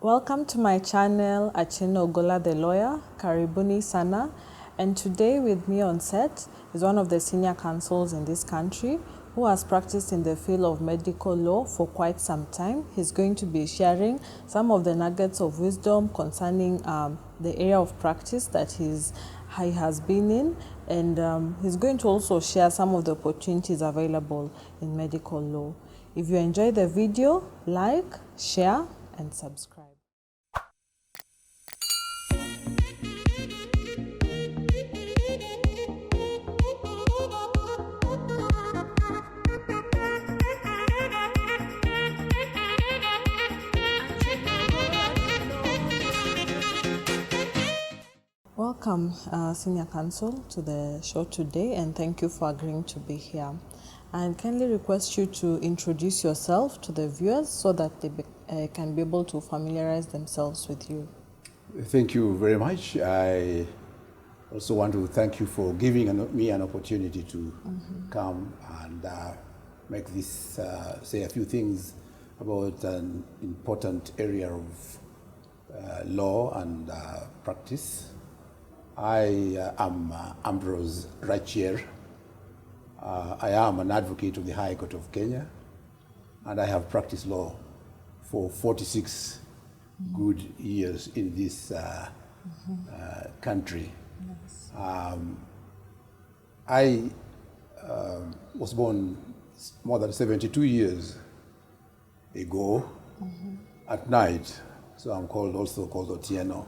Welcome to my channel, Achino Ogola the Lawyer, Karibuni Sana, and today with me on set is one of the senior counsels in this country who has practiced in the field of medical law for quite some time. He's going to be sharing some of the nuggets of wisdom concerning the area of practice that he has been in, and he's going to also share some of the opportunities available in medical law. If you enjoy the video, like, share, and subscribe. Welcome, Senior Counsel, to the show today, and thank you for agreeing to be here. And kindly request you to introduce yourself to the viewers so that they can be able to familiarize themselves with you. Thank you very much. I also want to thank you for giving me an opportunity to come and make this, say a few things about an important area of law and practice. I am Ambrose Rachier. I am an advocate of the High Court of Kenya, and I have practiced law for 46 good years in this country. Yes. I was born more than 72 years ago at night, so I'm also called Otieno.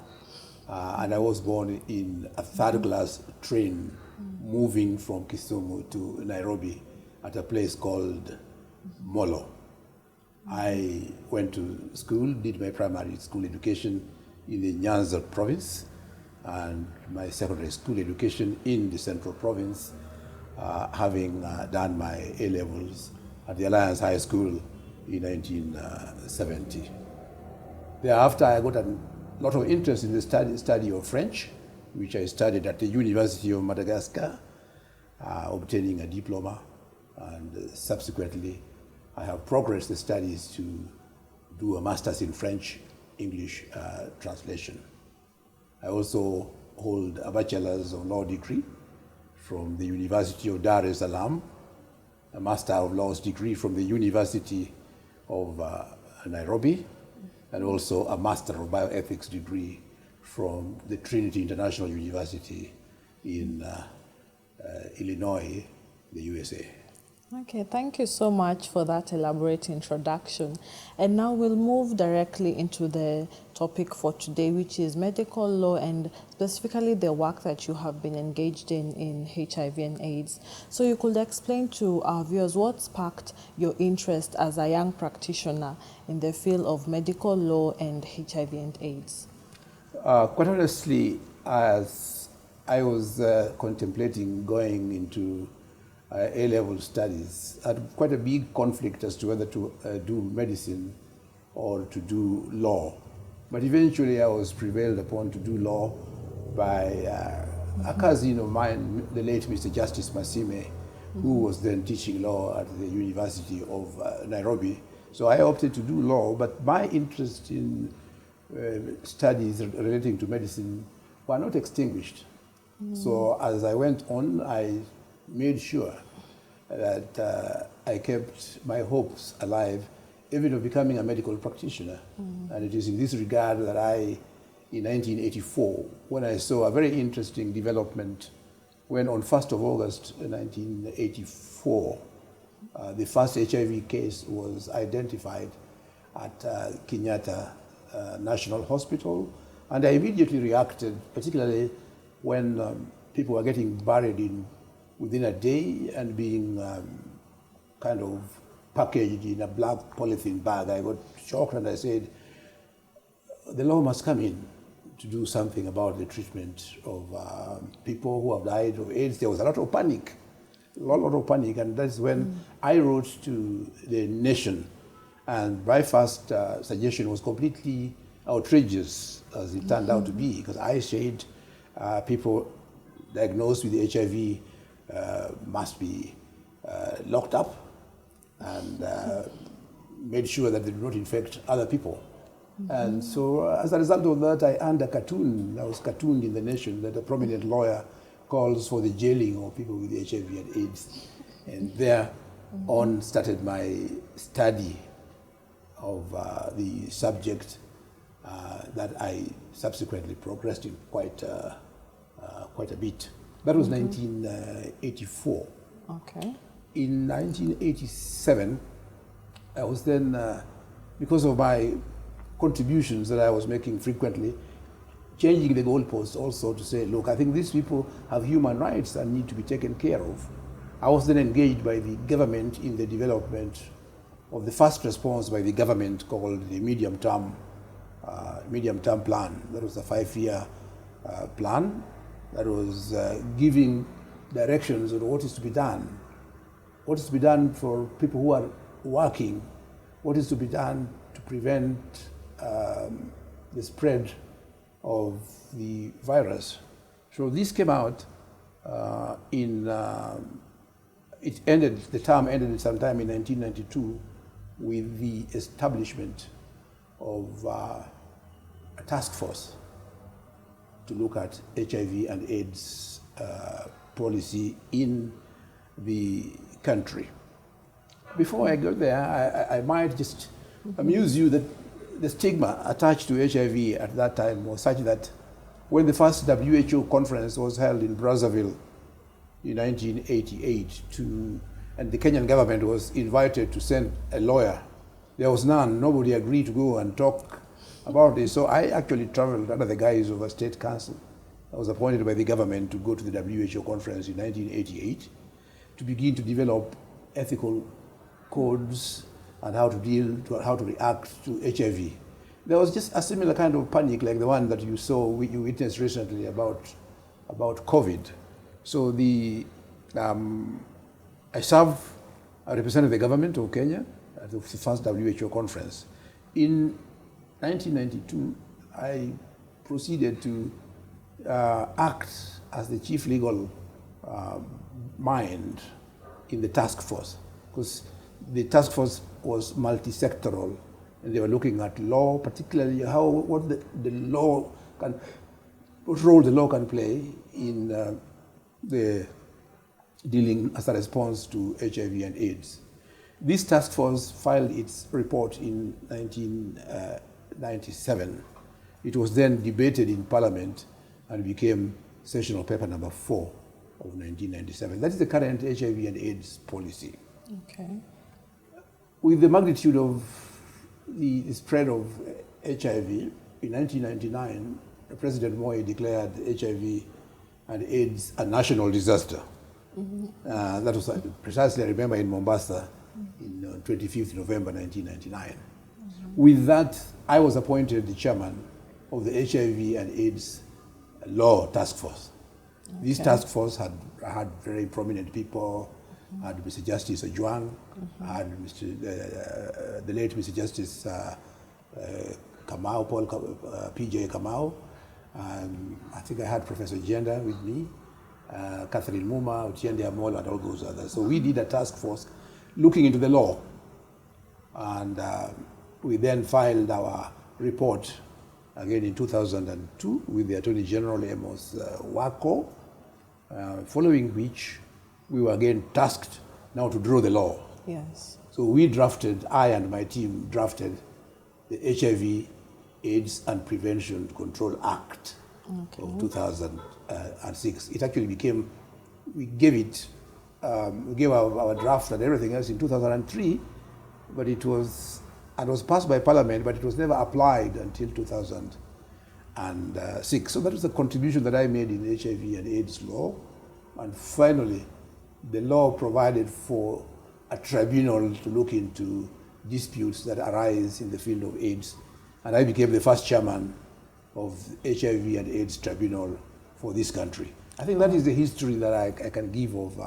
And I was born in a third-class train moving from Kisumu to Nairobi at a place called Molo. I went to school, did my primary school education in the Nyanza province and my secondary school education in the Central province, having done my A-levels at the Alliance High School in 1970. Thereafter, I got a lot of interest in the study of French, which I studied at the University of Madagascar, obtaining a diploma, and subsequently I have progressed the studies to do a master's in French English translation. I also hold a Bachelor of Laws Degree from the University of Dar-es-salaam, a Master of Laws Degree from the University of Nairobi, and also a Master of Bioethics degree from the Trinity International University in Illinois, the U.S.A. Okay, thank you so much for that elaborate introduction. And now we'll move directly into the topic for today, which is medical law and specifically the work that you have been engaged in HIV and AIDS. So you could explain to our viewers what sparked your interest as a young practitioner in the field of medical law and HIV and AIDS. Quite honestly, as I was contemplating going into A-level studies, I had quite a big conflict as to whether to do medicine or to do law. But eventually I was prevailed upon to do law by a cousin of mine, the late Mr. Justice Masime, who was then teaching law at the University of Nairobi. So I opted to do law, but my interest in studies relating to medicine were not extinguished. So as I went on, I made sure that I kept my hopes alive, even of becoming a medical practitioner. And it is in this regard that in 1984, when I saw a very interesting development, when on 1st of August 1984, the first HIV case was identified at Kenyatta National Hospital, and I immediately reacted, particularly when people were getting buried within a day and being kind of packaged in a black polythene bag. I got shocked and I said, the law must come in to do something about the treatment of people who have died of AIDS. There was a lot of panic, and that's when I wrote to the nation. And my first suggestion was completely outrageous, as it turned out to be, because I said people diagnosed with HIV must be locked up and made sure that they do not infect other people. And so as a result of that, I earned a cartoon that was cartooned in The Nation that a prominent lawyer calls for the jailing of people with HIV and AIDS. And there on started my study of the subject that I subsequently progressed in quite a bit. That was 1984. Okay. In 1987, I was then, because of my contributions that I was making frequently, changing the goalposts also to say, look, I think these people have human rights that need to be taken care of. I was then engaged by the government in the development of the first response by the government called the medium-term plan. That was a 5-year plan that was giving directions on what is to be done. What is to be done for people who are working? What is to be done to prevent the spread of the virus? So this came out the term ended sometime in 1992 with the establishment of a task force to look at HIV and AIDS policy in the country. Before I go there, I might just amuse you that the stigma attached to HIV at that time was such that when the first WHO conference was held in Brazzaville in 1988, and the Kenyan government was invited to send a lawyer, there was none. Nobody agreed to go and talk about this. So I actually traveled under the guise of a state counsel. I was appointed by the government to go to the WHO conference in 1988 to begin to develop ethical codes and how to react to HIV. There was just a similar kind of panic like the one that you witnessed recently about COVID. So I represented the government of Kenya at the first WHO conference. In 1992, I proceeded to act as the chief legal mind in the task force, because the task force was multi-sectoral, and they were looking at law, particularly what role the law can play in the dealing as a response to HIV and AIDS. This task force filed its report in 1997. It was then debated in Parliament and became Sessional Paper Number 4 of 1997. That is the current HIV and AIDS policy. Okay. With the magnitude of the spread of HIV, in 1999, President Moi declared HIV and AIDS a national disaster. That was precisely, I remember, in Mombasa in 25th November 1999. With that, I was appointed the chairman of the HIV and AIDS Law Task Force. Okay. This task force had very prominent people. Had Mr. Justice Ojwang, had the late Mr. Justice Kamau, PJ Kamau. I think I had Professor Jenda with me, Catherine Muma, Rachier Amollo, and all those others. So we did a task force looking into the law. And we then filed our report again in 2002 with the Attorney General Amos Wako, following which we were again tasked now to draw the law. Yes. So I and my team drafted the HIV, AIDS and Prevention Control Act of 2006. It actually we gave our draft and everything else in 2003, but it was passed by Parliament, but it was never applied until 2006. So that was the contribution that I made in HIV and AIDS law. And finally, the law provided for a tribunal to look into disputes that arise in the field of AIDS. And I became the first chairman of HIV and AIDS Tribunal for this country. I think that is the history that I can give of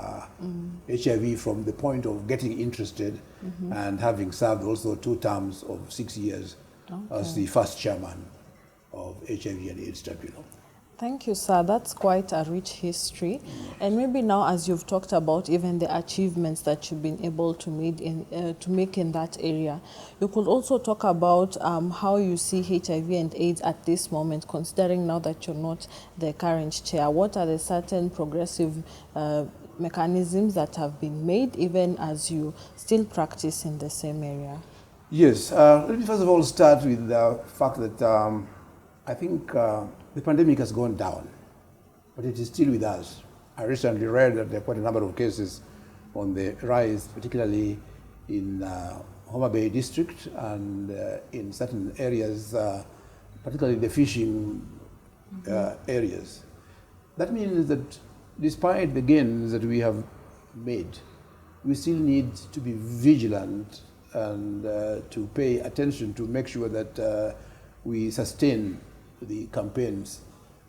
HIV from the point of getting interested and having served also 2 terms of 6 years as the first chairman of HIV and AIDS Tribunal. Thank you, sir. That's quite a rich history. And maybe now, as you've talked about even the achievements that you've been able to make in that area, you could also talk about how you see HIV and AIDS at this moment, considering now that you're not the current chair. What are the certain progressive mechanisms that have been made, even as you still practice in the same area? Yes. Let me first of all start with the fact that I think the pandemic has gone down, but it is still with us. I recently read that there are quite a number of cases on the rise, particularly in Homa Bay district and in certain areas, particularly the fishing areas. That means that despite the gains that we have made, we still need to be vigilant and to pay attention to make sure that we sustain the campaigns.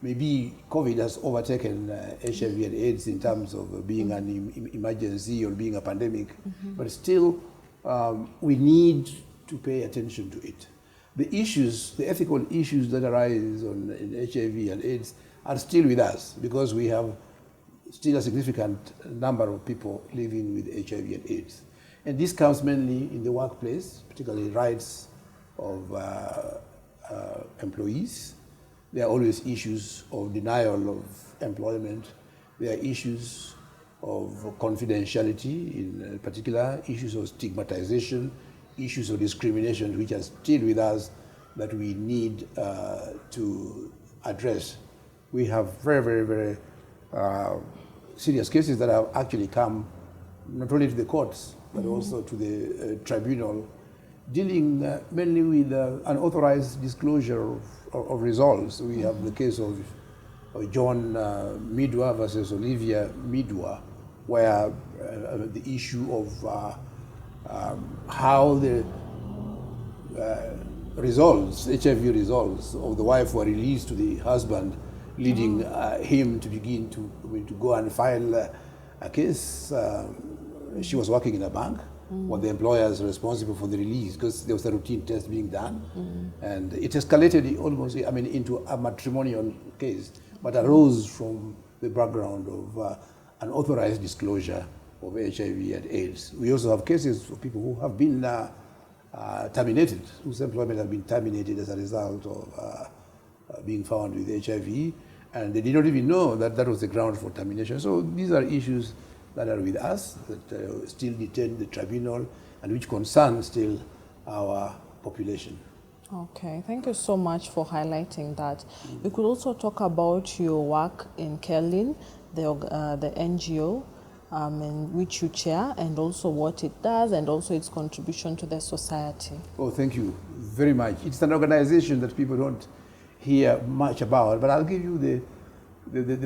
Maybe COVID has overtaken HIV and AIDS in terms of being an emergency or being a pandemic, but still we need to pay attention to it. The issues, the ethical issues that arise in HIV and AIDS are still with us because we have still a significant number of people living with HIV and AIDS. And this comes mainly in the workplace, particularly rights of employees. There are always issues of denial of employment. There are issues of confidentiality, in particular, issues of stigmatization, issues of discrimination, which are still with us that we need to address. We have very, very, very serious cases that have actually come not only to the courts, but also to the tribunal, dealing mainly with unauthorized disclosure of results. We have the case of John Midwa versus Olivia Midwa, where the issue of how the results, HIV results of the wife were released to the husband, leading him to begin to go and file a case. She was working in a bank, where the employer is responsible for the release because there was a routine test being done. And it escalated almost, into a matrimonial case, but arose from the background of unauthorized disclosure of HIV and AIDS. We also have cases of people who have been terminated, whose employment has been terminated as a result of being found with HIV, and they did not even know that that was the ground for termination. So these are issues that are with us, that still detain the tribunal, and which concern still our population. Okay, thank you so much for highlighting that. You could also talk about your work in KELIN, the NGO in which you chair, and also what it does, and also its contribution to the society. Oh, thank you very much. It's an organization that people don't hear much about, but I'll give you the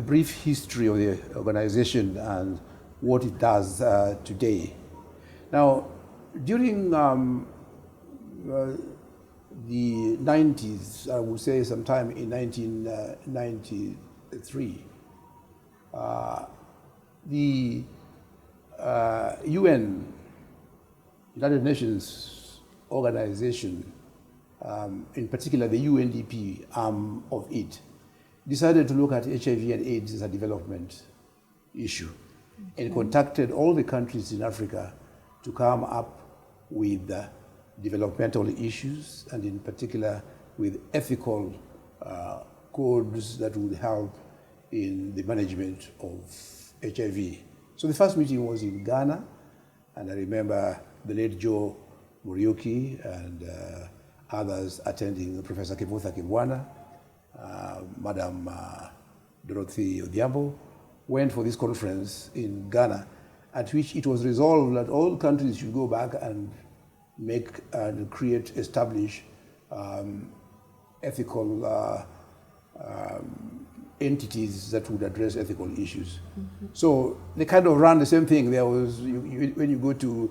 brief history of the organization and what it does today. Now, during the 90s, I would say sometime in 1993, the UN, United Nations organization, in particular the UNDP arm of it, decided to look at HIV and AIDS as a development issue, and contacted all the countries in Africa to come up with developmental issues, and in particular with ethical codes that would help in the management of HIV. So the first meeting was in Ghana, and I remember the late Joe Muriuki and others attending, Professor Kivutha Kibwana, Madam Dorothy Odhiambo, went for this conference in Ghana, at which it was resolved that all countries should go back and make and establish ethical entities that would address ethical issues. So they kind of ran the same thing. There was, when you go to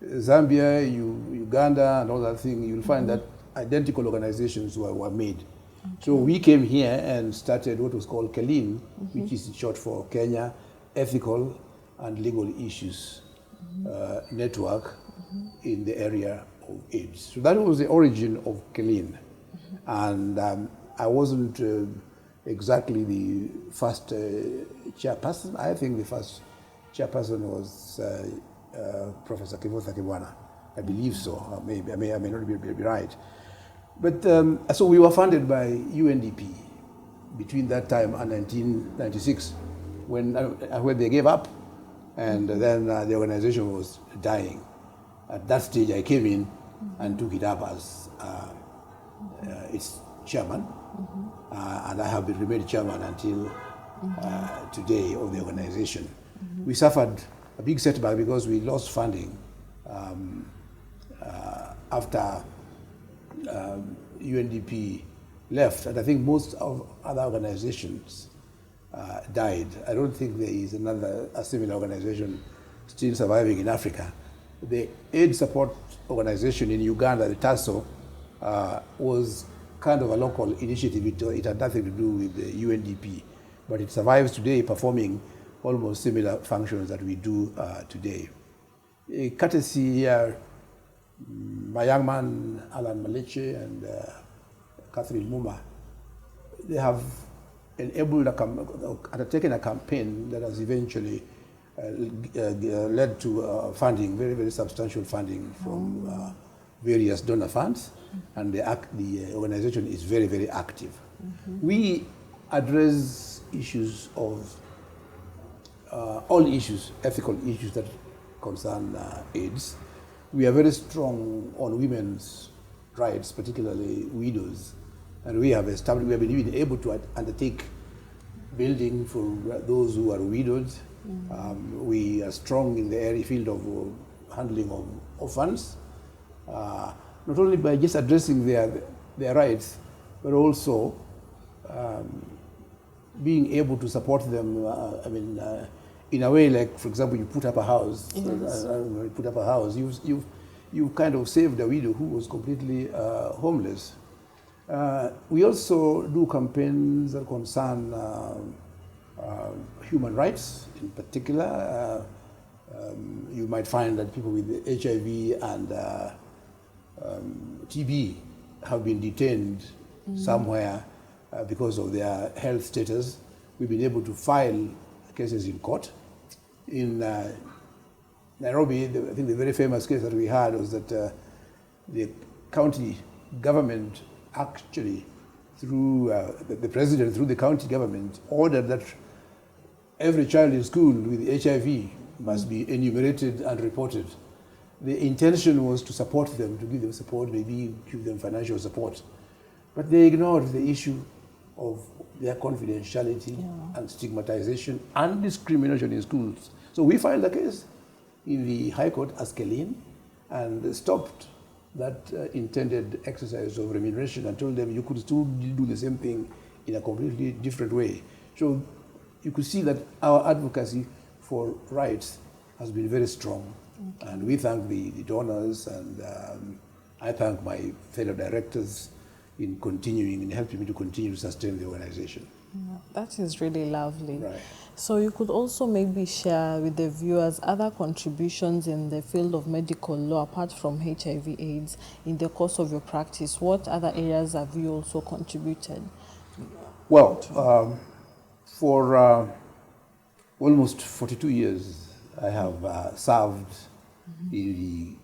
Zambia, Uganda, and all that thing, you'll find that identical organizations were made. So we came here and started what was called KELIN, which is short for Kenya Ethical and Legal Issues Network in the area of AIDS. So that was the origin of KELIN. And I wasn't exactly the first chairperson. I think the first chairperson was Professor Kivotha Kibwana. I believe so. Maybe I may not be right. But so we were funded by UNDP between that time and 1996, when they gave up, and then the organization was dying. At that stage, I came in and took it up as its chairman, and I have remained chairman until today of the organization. We suffered a big setback because we lost funding after UNDP left, and I think most of other organizations died. I don't think there is a similar organization still surviving in Africa. The aid support organization in Uganda, the TASO, was kind of a local initiative. It had nothing to do with the UNDP, but it survives today, performing almost similar functions that we do today. Courtesy, my young man, Alan Maleche, and Catherine Muma, they have enabled undertaken a campaign that has eventually led to funding, very, very substantial funding from various donor funds, and the organization is very, very active. We address issues of all issues, ethical issues that concern AIDS. We are very strong on women's rights, particularly widows, and we have been even able to undertake building for those who are widowed. We are strong in the field of handling of orphans, not only by just addressing their rights, but also being able to support them. In a way, like, for example, you put up a house. Yes. You put up a house. You've kind of saved a widow who was completely homeless. We also do campaigns that concern human rights in particular. You might find that people with HIV and TB have been detained somewhere because of their health status. We've been able to file cases in court. In Nairobi, I think the very famous case that we had was that the county government actually, through the president, through the county government, ordered that every child in school with HIV must be enumerated and reported. The intention was to support them, to give them support, maybe give them financial support. But they ignored the issue of their confidentiality and stigmatization and discrimination in schools. So we filed a case in the High Court as KELIN and stopped that intended exercise of remuneration and told them you could still do the same thing in a completely different way. So you could see that our advocacy for rights has been very strong. Okay. And we thank the donors, and I thank my fellow directors in helping me to continue to sustain the organization. Yeah, that is really lovely. Right. So you could also maybe share with the viewers other contributions in the field of medical law apart from HIV/AIDS in the course of your practice. What other areas have you also contributed? Well, for almost 42 years, I have served in the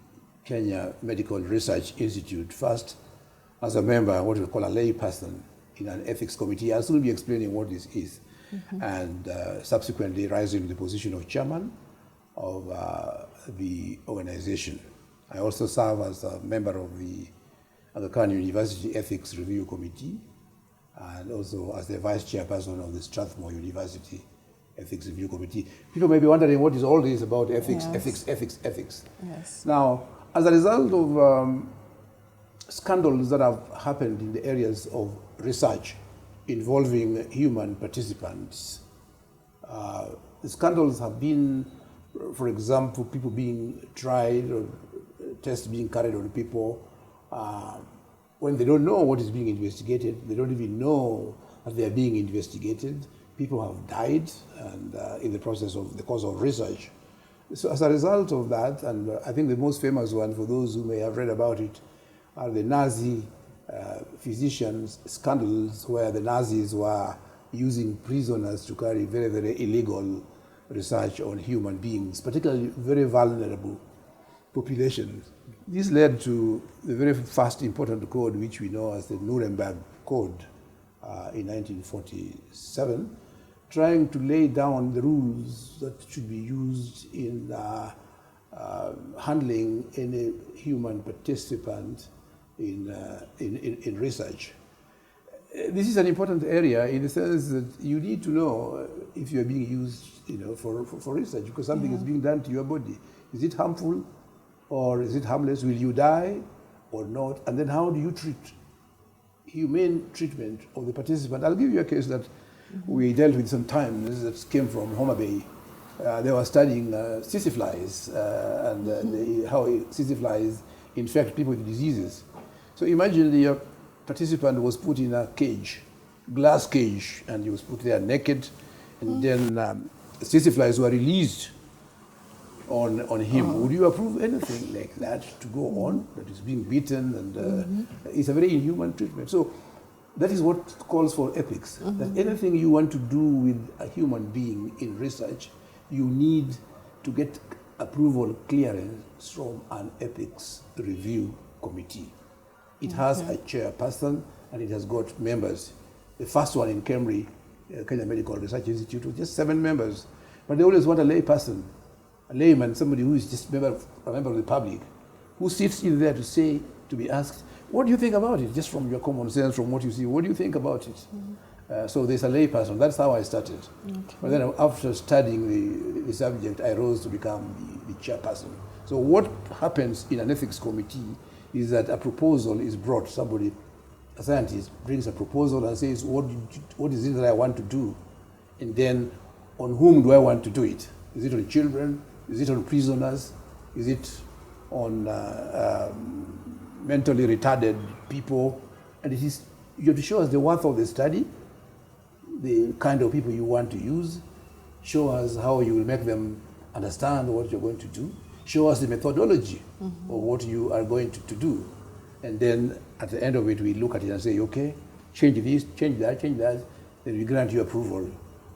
Kenya Medical Research Institute, first as a member, what we call a lay person, in an ethics committee. I'll soon be explaining what this is. And subsequently rising to the position of chairman of the organization. I also serve as a member of the Kenyan University Ethics Review Committee, and also as the vice-chairperson of the Strathmore University Ethics Review Committee. People may be wondering what is all this about ethics, ethics. Yes. Now, as a result of scandals that have happened in the areas of research involving human participants, the scandals have been, for example, people being tried or tests being carried on people when they don't know what is being investigated. They don't even know that they are being investigated. People have died and in the course of research. So as a result of that, and I think the most famous one for those who may have read about it are the Nazi physicians scandals, where the Nazis were using prisoners to carry very, very illegal research on human beings, particularly very vulnerable populations. This led to the very first important code, which we know as the Nuremberg Code in 1947, trying to lay down the rules that should be used in handling any human participant in research. This is an important area in the sense that you need to know if you are being used, for research, because something is being done to your body. Is it harmful or is it harmless? Will you die or not? And then how do you treat humane treatment of the participant? I'll give you a case that we dealt with some time. This that came from Homa Bay. They were studying tsetse flies and how tsetse flies infect people with diseases. So imagine the participant was put in a cage, glass cage, and he was put there naked, and then tsetse flies were released on him. Would you approve anything like that to go on, that is being beaten, and it's a very inhuman treatment? So that is what calls for ethics, that anything you want to do with a human being in research, you need to get approval clearance from an ethics review committee. It has a chairperson and it has got members. The first one in KEMRI, Kenyan Medical Research Institute, was just 7 members. But they always want a lay person, a layman, somebody who is just a member of the public, who sits in there to be asked, what do you think about it? Just from your common sense, from what you see, what do you think about it? So there's a lay person. That's how I started. But then after studying the subject, I rose to become the chairperson. So what happens in an ethics committee is that a proposal is brought. Somebody, a scientist, brings a proposal and says, what is it that I want to do? And then on whom do I want to do it? Is it on children? Is it on prisoners? Is it on mentally retarded people? And it is, you have to show us the worth of the study, the kind of people you want to use, show us how you will make them understand what you're going to do, show us the methodology of what you are going to do. And then at the end of it, we look at it and say, okay, change this, change that, then we grant you approval.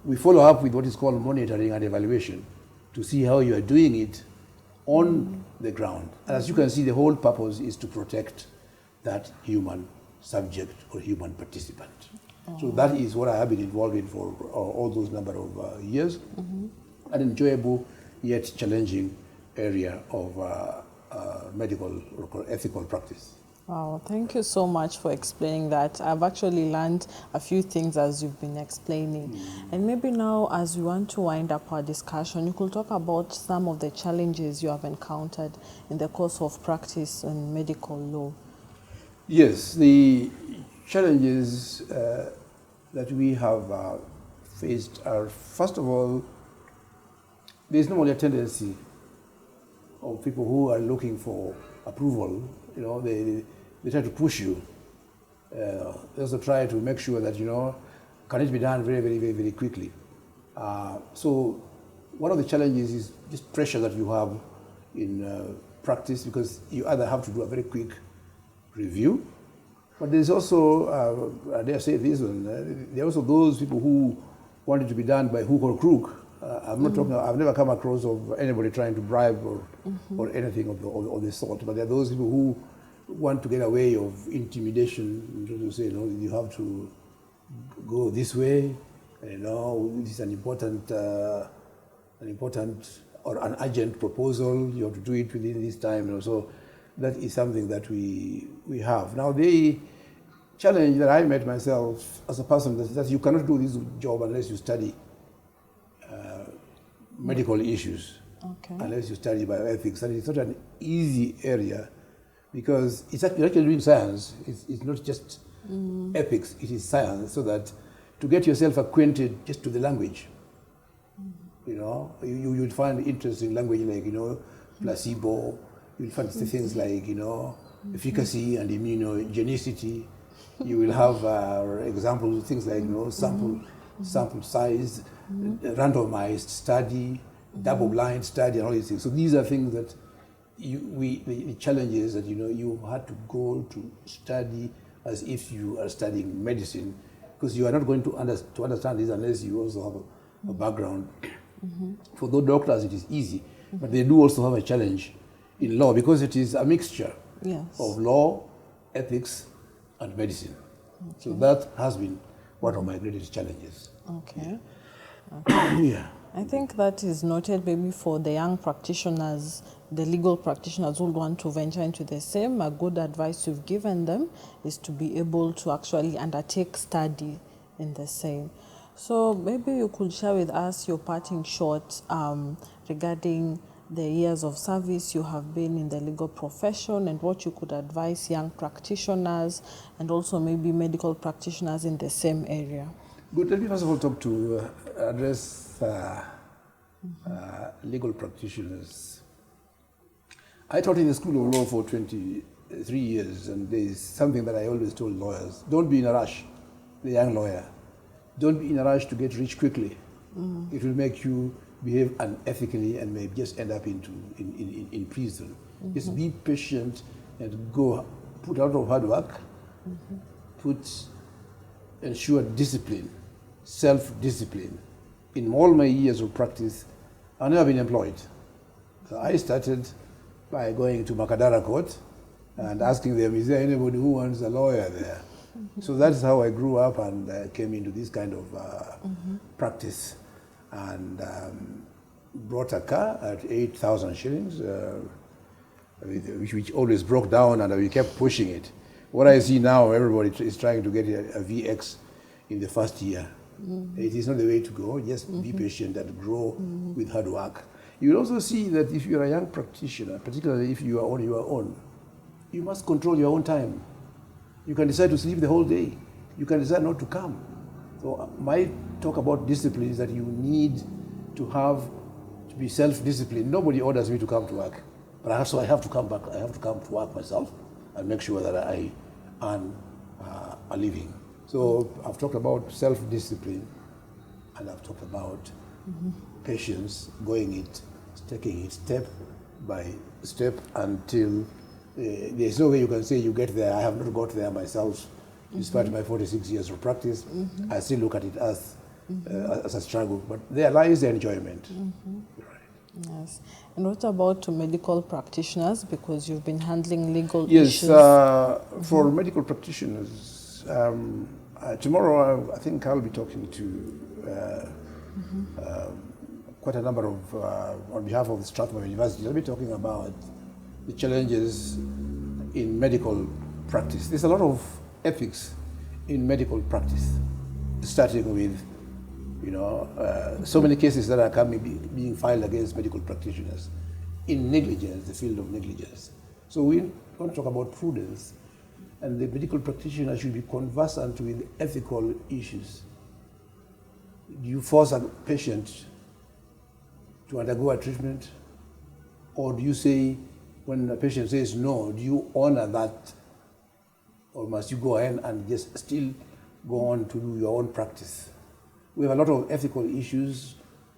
We follow up with what is called monitoring and evaluation to see how you are doing it on the ground. And as you can see, the whole purpose is to protect that human subject or human participant. So that is what I have been involved in for all those number of years. An enjoyable yet challenging area of medical or ethical practice. Wow, thank you so much for explaining that. I've actually learned a few things as you've been explaining. And maybe now, as we want to wind up our discussion, you could talk about some of the challenges you have encountered in the course of practice in medical law. Yes, the challenges that we have faced are, first of all, there's normally a tendency of people who are looking for approval. They try to push you. They also try to make sure that, can it be done very, very, very, very quickly. So one of the challenges is just pressure that you have in practice, because you either have to do a very quick review, but there's also, I dare say this one, there are also those people who want it to be done by hook or crook. I'm not talking, I've never come across of anybody trying to bribe or anything of the sort, but there are those people who want to get away of intimidation, to say, you have to go this way, this is an important or an urgent proposal, you have to do it within this time. So that is something that we have. Now, the challenge that I met myself as a person is that you cannot do this job unless you study medical issues, unless you study bioethics. And it's not an easy area, because you're actually doing science. It's not just ethics, it is science, so that to get yourself acquainted just to the language, you'll find interesting language like, placebo, you'll find things like, efficacy and immunogenicity. You will have examples of things like, sample size, randomized study, double-blind study, and all these things. So these are things that the challenges that you had to go to study as if you are studying medicine because you are not going to understand this unless you also have a background. For those doctors, it is easy, but they do also have a challenge in law because it is a mixture of law, ethics, and medicine. So that has been one of my greatest challenges. Okay. Yeah. I think that is noted maybe for the young practitioners, the legal practitioners who want to venture into the same. A good advice you've given them is to be able to actually undertake study in the same. So maybe you could share with us your parting shot regarding the years of service you have been in the legal profession and what you could advise young practitioners and also maybe medical practitioners in the same area. Good. Let me first of all address legal practitioners. I taught in the School of Law for 23 years, and there is something that I always told lawyers. Don't be in a rush, the young lawyer. Don't be in a rush to get rich quickly. It will make you behave unethically and may just end up in prison. Just be patient and put out of hard work, ensure discipline, self-discipline. In all my years of practice, I've never been employed. So I started by going to Makadara Court and asking them, is there anybody who wants a lawyer there? So that's how I grew up and came into this kind of practice, and brought a car at 8,000 shillings, which always broke down, and we kept pushing it. What I see now, everybody is trying to get a VX in the first year. It is not the way to go. Just be patient and grow with hard work. You will also see that if you are a young practitioner, particularly if you are on your own, you must control your own time. You can decide to sleep the whole day. You can decide not to come. So my talk about discipline is that you need to be self-disciplined. Nobody orders me to come to work, but I have to come back. I have to come to work myself and make sure that I earn a living. So I've talked about self-discipline, and I've talked about patience, taking it step by step until there's no way you can say you get there. I have not got there myself. Despite my 46 years of practice, I still look at it as a struggle. But there lies the enjoyment. Right. Yes. And what about medical practitioners? Because you've been handling legal Yes, issues. for medical practitioners, tomorrow I think I'll be talking to quite a number of, on behalf of the Strathmore University, I'll be talking about the challenges in medical practice. There's a lot of ethics in medical practice, starting with, so many cases that are being filed against medical practitioners in negligence, the field of negligence. So we want to talk about prudence, and the medical practitioner should be conversant with ethical issues. Do you force a patient to undergo a treatment, or do you say, when a patient says no, do you honor that, or must you go ahead and just still go on to do your own practice? We have a lot of ethical issues.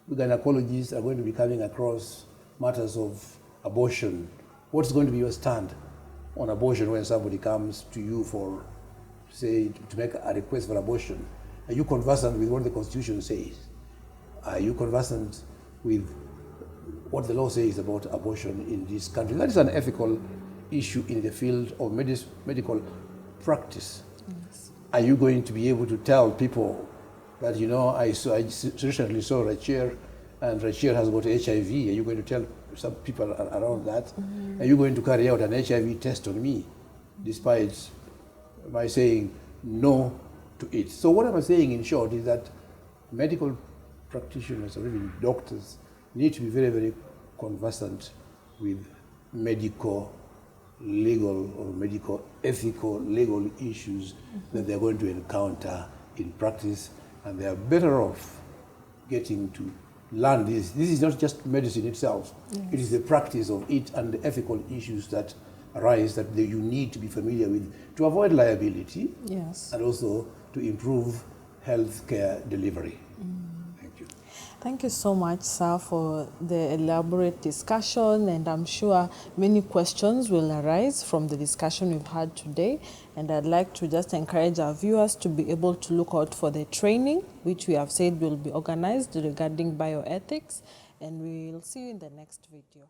The gynecologists are going to be coming across matters of abortion. What's going to be your stand on abortion when somebody comes to you for, say, to make a request for abortion? Are you conversant with what the Constitution says? Are you conversant with what the law says about abortion in this country? That is an ethical issue in the field of medical practice. Yes. Are you going to be able to tell people that, I recently saw Rachier, and Rachier has got HIV? Are you going to tell some people around that? Are you going to carry out an HIV test on me, despite my saying no to it? So what I'm saying in short is that medical practitioners, or even doctors, need to be very, very conversant with medical, legal, or medical, ethical, legal issues that they're going to encounter in practice, and they are better off getting to learn this. This is not just medicine itself. Yes. It is the practice of it and the ethical issues that arise that you need to be familiar with to avoid liability. Yes. And also to improve healthcare delivery. Thank you. Thank you so much, sir, for the elaborate discussion, and I'm sure many questions will arise from the discussion we've had today. And I'd like to just encourage our viewers to be able to look out for the training, which we have said will be organized regarding bioethics, and we'll see you in the next video.